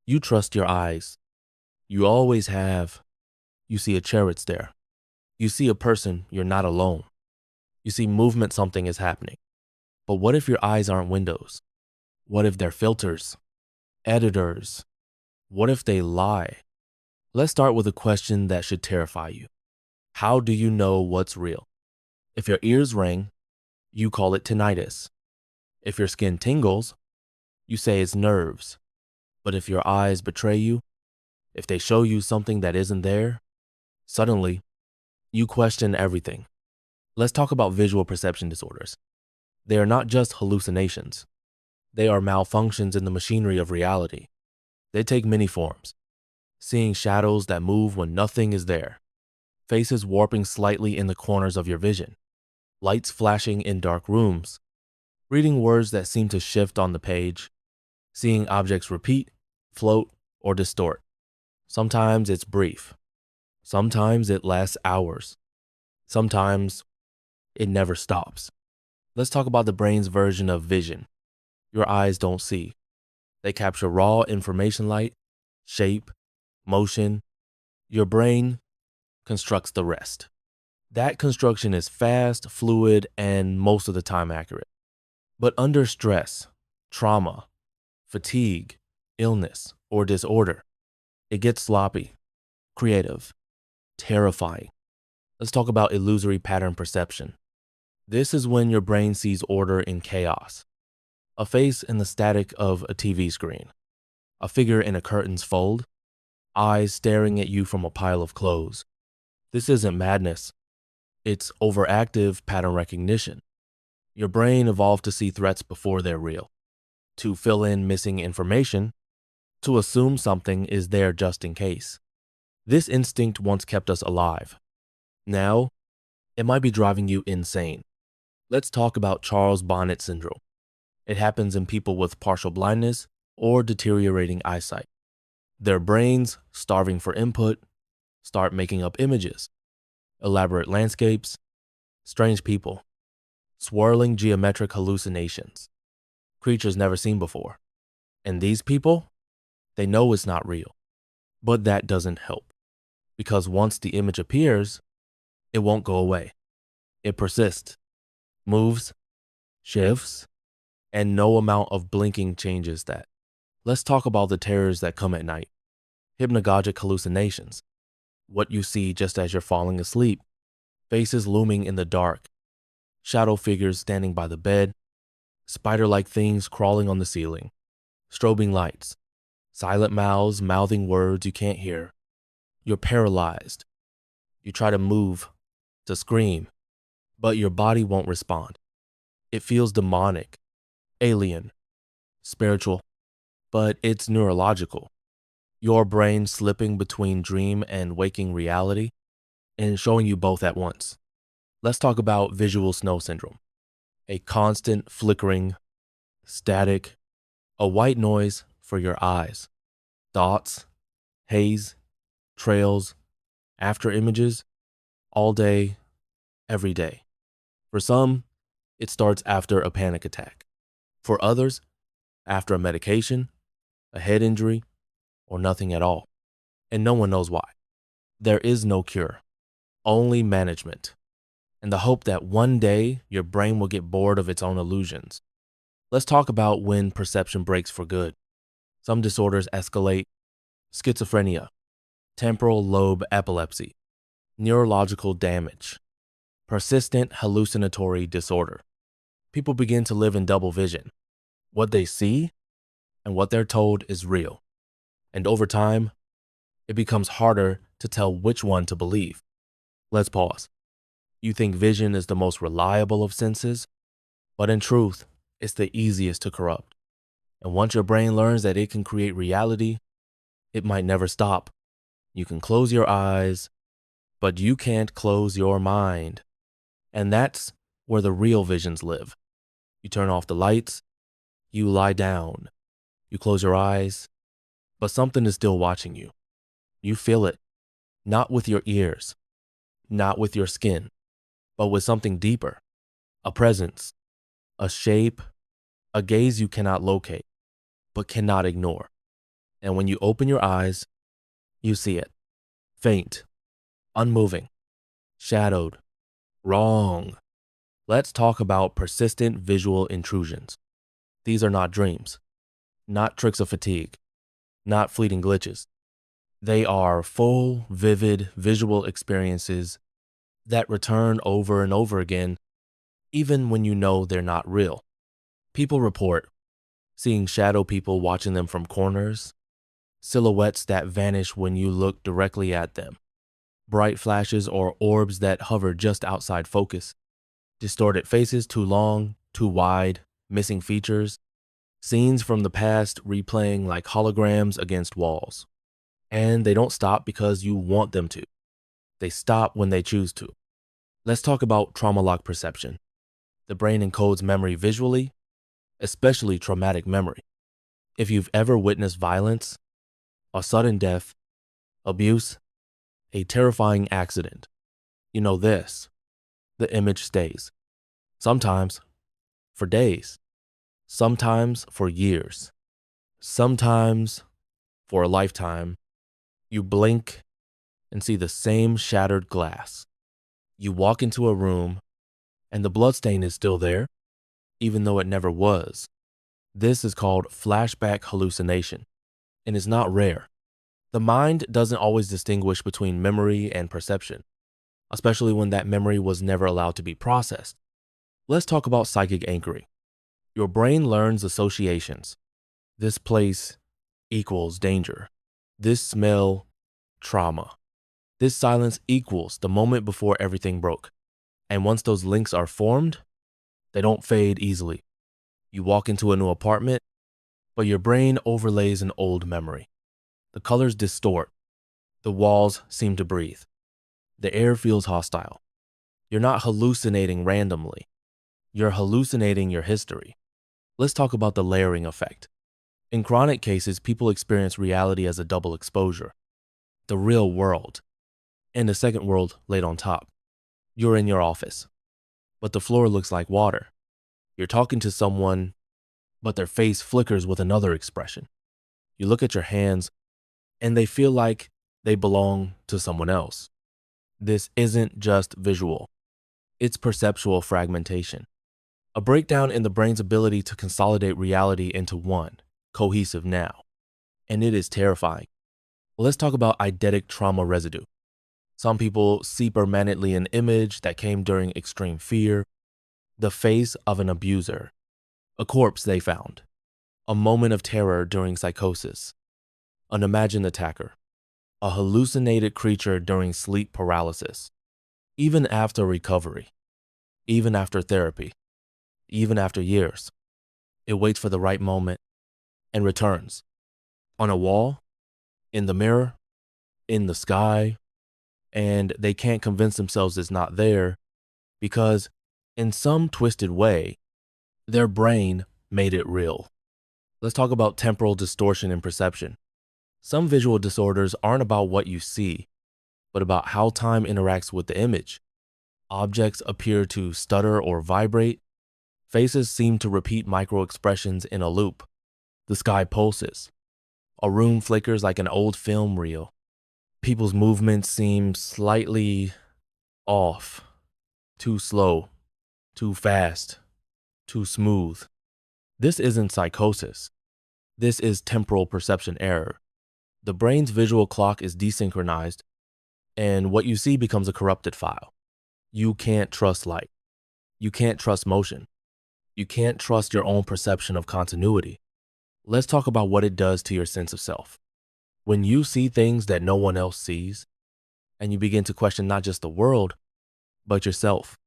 You trust your eyes. You always have. You see a chair, it's there. You see a person, you're not alone. You see movement, something is happening. But what if your eyes aren't windows? What if they're filters, editors? What if they lie? Let's start with a question that should terrify you. How do you know what's real? If your ears ring, you call it tinnitus. If your skin tingles, you say it's nerves. But if your eyes betray you, if they show you something that isn't there, suddenly you question everything. Let's talk about visual perception disorders. They are not just hallucinations. They are malfunctions in the machinery of reality. They take many forms. Seeing shadows that move when nothing is there. Faces warping slightly in the corners of your vision. Lights flashing in dark rooms. Reading words that seem to shift on the page. Seeing objects repeat, float, or distort. Sometimes it's brief. Sometimes it lasts hours. Sometimes it never stops. Let's talk about the brain's version of vision. Your eyes don't see. They capture raw information, light, shape, motion. Your brain constructs the rest. That construction is fast, fluid, and most of the time accurate. But under stress, trauma, fatigue, illness, or disorder, it gets sloppy, creative, terrifying. Let's talk about illusory pattern perception. This is when your brain sees order in chaos. A face in the static of a TV screen. A figure in a curtain's fold. Eyes staring at you from a pile of clothes. This isn't madness. It's overactive pattern recognition. Your brain evolved to see threats before they're real, to fill in missing information, to assume something is there just in case. This instinct once kept us alive. Now, it might be driving you insane. Let's talk about Charles Bonnet syndrome. It happens in people with partial blindness or deteriorating eyesight. Their brains, starving for input, start making up images, elaborate landscapes, strange people, swirling geometric hallucinations, creatures never seen before. And these people, they know it's not real. But that doesn't help, because once the image appears, it won't go away. It persists, moves, shifts, and no amount of blinking changes that. Let's talk about the terrors that come at night. Hypnagogic hallucinations. What you see just as you're falling asleep. Faces looming in the dark. Shadow figures standing by the bed. Spider-like things crawling on the ceiling. Strobing lights. Silent mouths mouthing words you can't hear. You're paralyzed. You try to move, to scream, but your body won't respond. It feels demonic, alien, spiritual, but it's neurological. Your brain slipping between dream and waking reality and showing you both at once. Let's talk about visual snow syndrome. A constant flickering, static, a white noise for your eyes. Thoughts, haze, trails, after images, all day, every day. For some, it starts after a panic attack. For others, after a medication, a head injury, or nothing at all. And no one knows why. There is no cure, only management, and the hope that one day your brain will get bored of its own illusions. Let's talk about when perception breaks for good. Some disorders escalate: schizophrenia, temporal lobe epilepsy, neurological damage, persistent hallucinatory disorder. People begin to live in double vision. What they see and what they're told is real. And over time, it becomes harder to tell which one to believe. Let's pause. You think vision is the most reliable of senses, but in truth, it's the easiest to corrupt. And once your brain learns that it can create reality, it might never stop. You can close your eyes, but you can't close your mind. And that's where the real visions live. You turn off the lights, you lie down, you close your eyes, but something is still watching you. You feel it, not with your ears, not with your skin, but with something deeper, a presence, a shape, a gaze you cannot locate, but cannot ignore. And when you open your eyes, you see it. Faint, unmoving, shadowed, wrong. Let's talk about persistent visual intrusions. These are not dreams, not tricks of fatigue, not fleeting glitches. They are full, vivid visual experiences that return over and over again, even when you know they're not real. People report seeing shadow people watching them from corners, silhouettes that vanish when you look directly at them, bright flashes or orbs that hover just outside focus, distorted faces too long, too wide, missing features, scenes from the past replaying like holograms against walls. And they don't stop because you want them to. They stop when they choose to. Let's talk about trauma lock perception. The brain encodes memory visually, especially traumatic memory. If you've ever witnessed violence, a sudden death, abuse, a terrifying accident, you know this: the image stays. Sometimes for days, sometimes for years, sometimes for a lifetime. You blink and see the same shattered glass. You walk into a room and the bloodstain is still there, even though it never was. This is called flashback hallucination, and is not rare. The mind doesn't always distinguish between memory and perception, especially when that memory was never allowed to be processed. Let's talk about psychic anchoring. Your brain learns associations. This place equals danger. This smell, trauma. This silence equals the moment before everything broke. And once those links are formed, they don't fade easily. You walk into a new apartment, but your brain overlays an old memory. The colors distort. The walls seem to breathe. The air feels hostile. You're not hallucinating randomly. You're hallucinating your history. Let's talk about the layering effect. In chronic cases, people experience reality as a double exposure. The real world and the second world laid on top. You're in your office, but the floor looks like water. You're talking to someone, but their face flickers with another expression. You look at your hands, and they feel like they belong to someone else. This isn't just visual. It's perceptual fragmentation, a breakdown in the brain's ability to consolidate reality into one cohesive now. And it is terrifying. Let's talk about eidetic trauma residue. Some people see permanently an image that came during extreme fear, the face of an abuser, a corpse they found, a moment of terror during psychosis, an imagined attacker, a hallucinated creature during sleep paralysis. Even after recovery, even after therapy, even after years, it waits for the right moment and returns. On a wall, in the mirror, in the sky, and they can't convince themselves it's not there because, in some twisted way, their brain made it real. Let's talk about temporal distortion in perception. Some visual disorders aren't about what you see, but about how time interacts with the image. Objects appear to stutter or vibrate. Faces seem to repeat micro-expressions in a loop. The sky pulses. A room flickers like an old film reel. People's movements seem slightly off, too slow, too fast, too smooth. This isn't psychosis. This is temporal perception error. The brain's visual clock is desynchronized, and what you see becomes a corrupted file. You can't trust light. You can't trust motion. You can't trust your own perception of continuity. Let's talk about what it does to your sense of self. When you see things that no one else sees, and you begin to question not just the world, but yourself.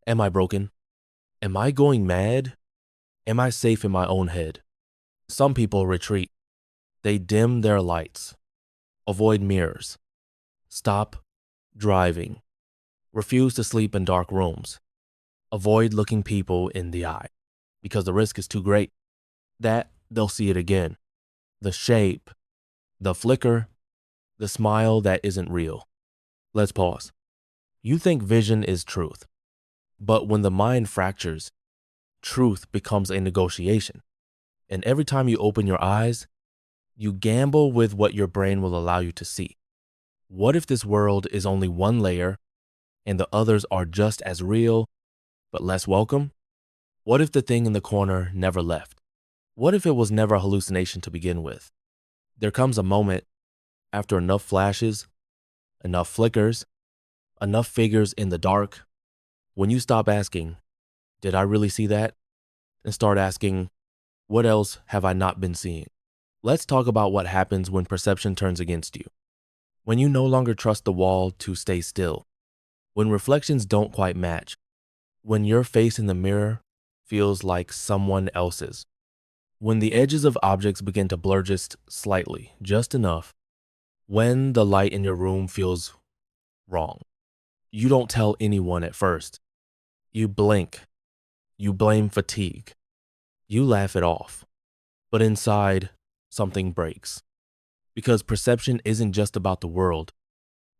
Am I broken? Am I going mad? Am I safe in my own head? Some people retreat. They dim their lights, avoid mirrors, stop driving, refuse to sleep in dark rooms, avoid looking people in the eye because the risk is too great that they'll see it again. The shape, the flicker, the smile that isn't real. Let's pause. You think vision is truth, but when the mind fractures, truth becomes a negotiation. And every time you open your eyes, You gamble with what your brain will allow you to see. What if this world is only one layer and the others are just as real, but less welcome? What if the thing in the corner never left? What if it was never a hallucination to begin with? There comes a moment after enough flashes, enough flickers, enough figures in the dark, when you stop asking, did I really see that? And start asking, what else have I not been seeing? Let's talk about what happens when perception turns against you. When you no longer trust the wall to stay still. When reflections don't quite match. When your face in the mirror feels like someone else's. When the edges of objects begin to blur just slightly, just enough. When the light in your room feels wrong. You don't tell anyone at first. You blink. You blame fatigue. You laugh it off. But inside, something breaks. Because perception isn't just about the world.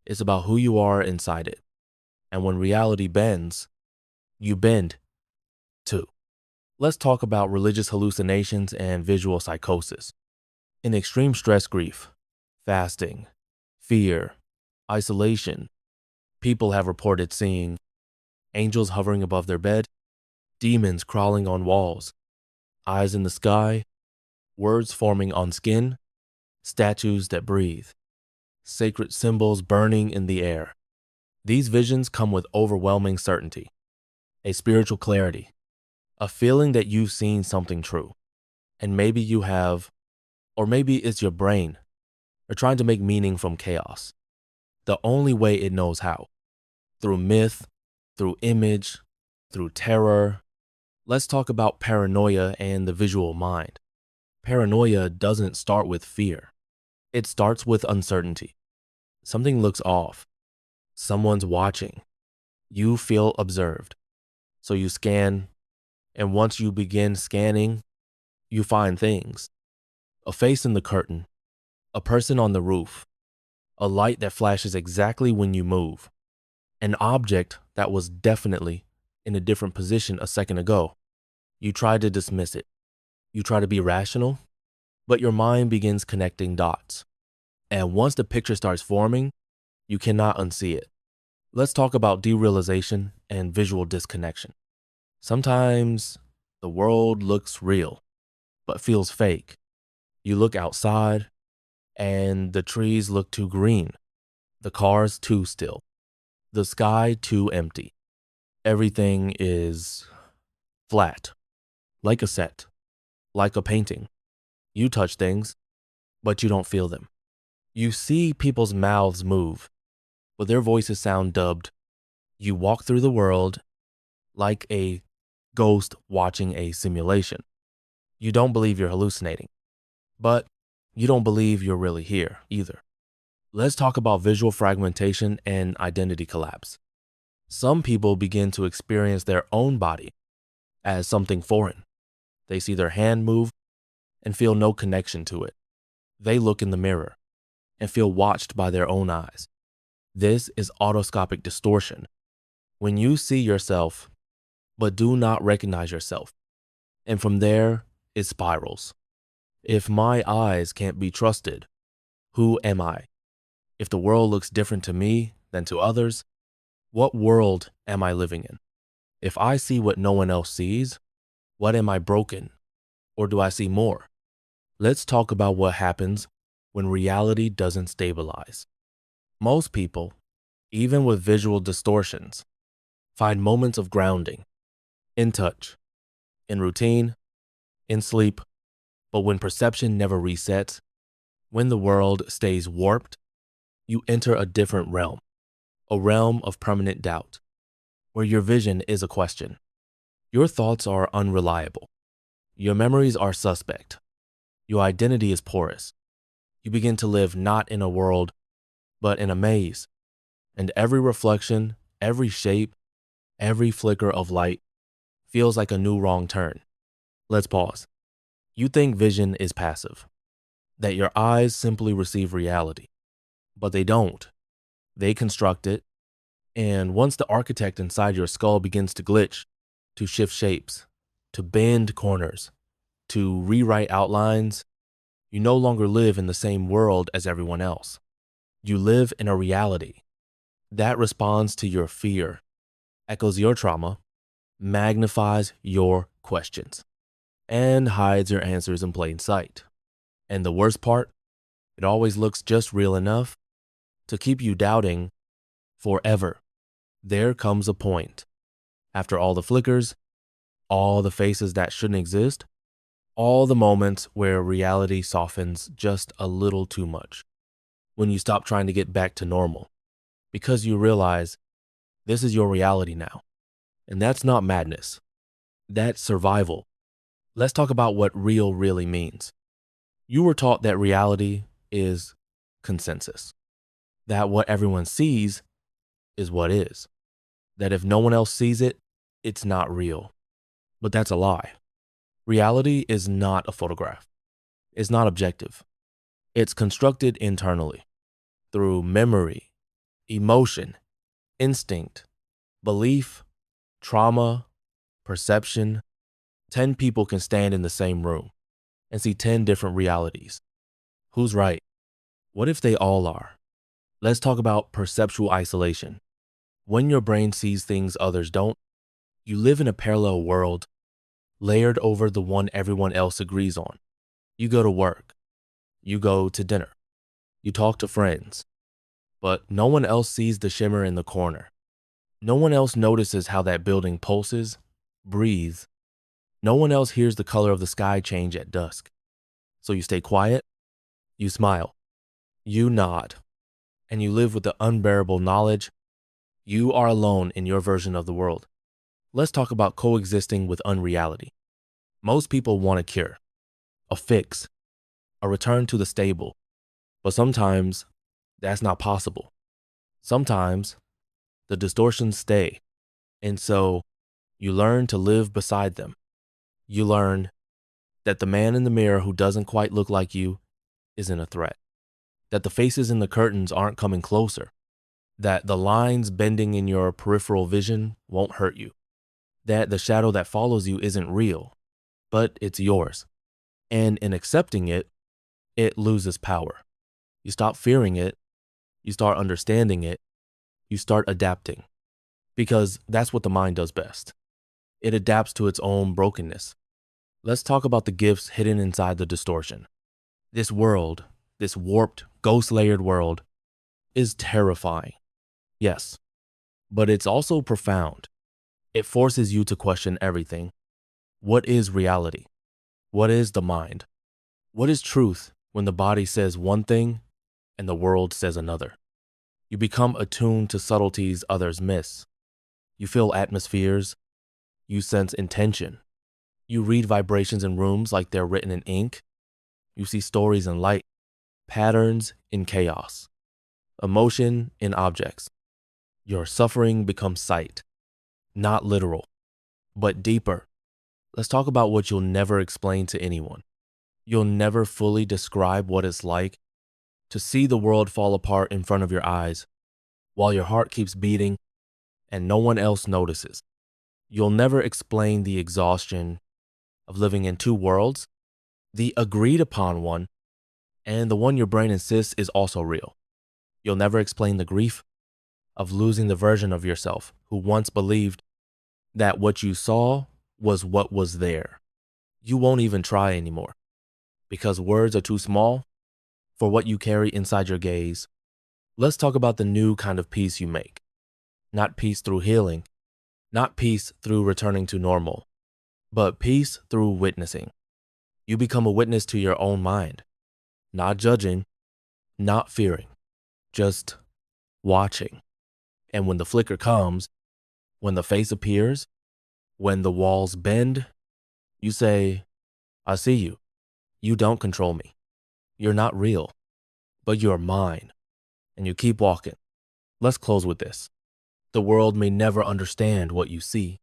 It's about who you are inside it. And when reality bends, you bend too. Let's talk about religious hallucinations and visual psychosis. In extreme stress grief, fasting, fear, isolation, people have reported seeing angels hovering above their bed, demons crawling on walls, eyes in the sky, words forming on skin, statues that breathe, sacred symbols burning in the air. These visions come with overwhelming certainty, a spiritual clarity, a feeling that you've seen something true. And maybe you have, or maybe it's your brain, or trying to make meaning from chaos. The only way it knows how. Through myth, through image, through terror. Let's talk about paranoia and the visual mind. Paranoia doesn't start with fear. It starts with uncertainty. Something looks off. Someone's watching. You feel observed. So you scan, and once you begin scanning, you find things. A face in the curtain, a person on the roof, a light that flashes exactly when you move, an object that was definitely in a different position a second ago. You try to dismiss it. You try to be rational, but your mind begins connecting dots. And once the picture starts forming, you cannot unsee it. Let's talk about derealization and visual disconnection. Sometimes the world looks real, but feels fake. You look outside, and the trees look too green, the cars too still, the sky too empty. Everything is flat, like a set, like a painting. You touch things, but you don't feel them. You see people's mouths move, but their voices sound dubbed. You walk through the world like a ghost watching a simulation. You don't believe you're hallucinating, but you don't believe you're really here either. Let's talk about visual fragmentation and identity collapse. Some people begin to experience their own body as something foreign. They see their hand move and feel no connection to it. They look in the mirror and feel watched by their own eyes. This is autoscopic distortion. When you see yourself, but do not recognize yourself. And from there, it spirals. If my eyes can't be trusted, who am I? If the world looks different to me than to others, what world am I living in? If I see what no one else sees, what am I broken? Or do I see more? Let's talk about what happens when reality doesn't stabilize. Most people, even with visual distortions, find moments of grounding, in touch, in routine, in sleep. But when perception never resets, when the world stays warped, you enter a different realm, a realm of permanent doubt, where your vision is a question. Your thoughts are unreliable. Your memories are suspect. Your identity is porous. You begin to live not in a world, but in a maze. And every reflection, every shape, every flicker of light feels like a new wrong turn. Let's pause. You think vision is passive, that your eyes simply receive reality, but they don't. They construct it, and once the architect inside your skull begins to glitch, to shift shapes, to bend corners, to rewrite outlines, You no longer live in the same world as everyone else. You live in a reality that responds to your fear, echoes your trauma, magnifies your questions, and hides your answers in plain sight. And the worst part, it always looks just real enough to keep you doubting forever. There comes a point, after all the flickers, all the faces that shouldn't exist, all the moments where reality softens just a little too much, when you stop trying to get back to normal, because you realize this is your reality now. And that's not madness. That's survival. Let's talk about what real really means. You were taught that reality is consensus, that what everyone sees is what is, that if no one else sees it, it's not real. But that's a lie. Reality is not a photograph. It's not objective. It's constructed internally through memory, emotion, instinct, belief, trauma, perception. 10 people can stand in the same room and see 10 different realities. Who's right? What if they all are? Let's talk about perceptual isolation. When your brain sees things others don't, you live in a parallel world layered over the one everyone else agrees on. You go to work, you go to dinner, you talk to friends, but no one else sees the shimmer in the corner. No one else notices how that building pulses, breathes. No one else hears the color of the sky change at dusk. So you stay quiet, you smile, you nod, and you live with the unbearable knowledge you are alone in your version of the world. Let's talk about coexisting with unreality. Most people want a cure, a fix, a return to the stable, but sometimes that's not possible. Sometimes the distortions stay, and so you learn to live beside them. You learn that the man in the mirror who doesn't quite look like you isn't a threat, that the faces in the curtains aren't coming closer, that the lines bending in your peripheral vision won't hurt you, that the shadow that follows you isn't real, but it's yours. And in accepting it, it loses power. You stop fearing it, you start understanding it, you start adapting, because that's what the mind does best. It adapts to its own brokenness. Let's talk about the gifts hidden inside the distortion. This world, this warped, ghost-layered world, is terrifying. Yes, but it's also profound. It forces you to question everything. What is reality? What is the mind? What is truth when the body says one thing and the world says another? You become attuned to subtleties others miss. You feel atmospheres. You sense intention. You read vibrations in rooms like they're written in ink. You see stories in light, patterns in chaos, emotion in objects. Your suffering becomes sight, not literal, but deeper. Let's talk about what you'll never explain to anyone. You'll never fully describe what it's like to see the world fall apart in front of your eyes while your heart keeps beating and no one else notices. You'll never explain the exhaustion of living in two worlds, the agreed upon one, and the one your brain insists is also real. You'll never explain the grief of losing the version of yourself who once believed that what you saw was what was there. You won't even try anymore because words are too small for what you carry inside your gaze. Let's talk about the new kind of peace you make. Not peace through healing, not peace through returning to normal, but peace through witnessing. You become a witness to your own mind, not judging, not fearing, just watching. And when the flicker comes, when the face appears, when the walls bend, you say, I see you. You don't control me. You're not real, but you're mine. And you keep walking. Let's close with this. The world may never understand what you see,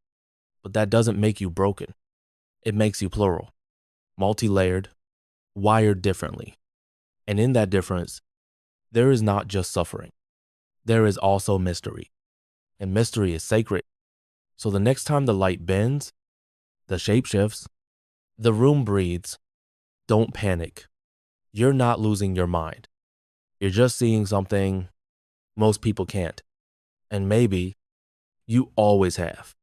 but that doesn't make you broken. It makes you plural, multi-layered, wired differently. And in that difference, there is not just suffering. There is also mystery. And mystery is sacred. So the next time the light bends, the shape shifts, the room breathes, don't panic. you're not losing your mind. You're just seeing something most people can't. And maybe you always have.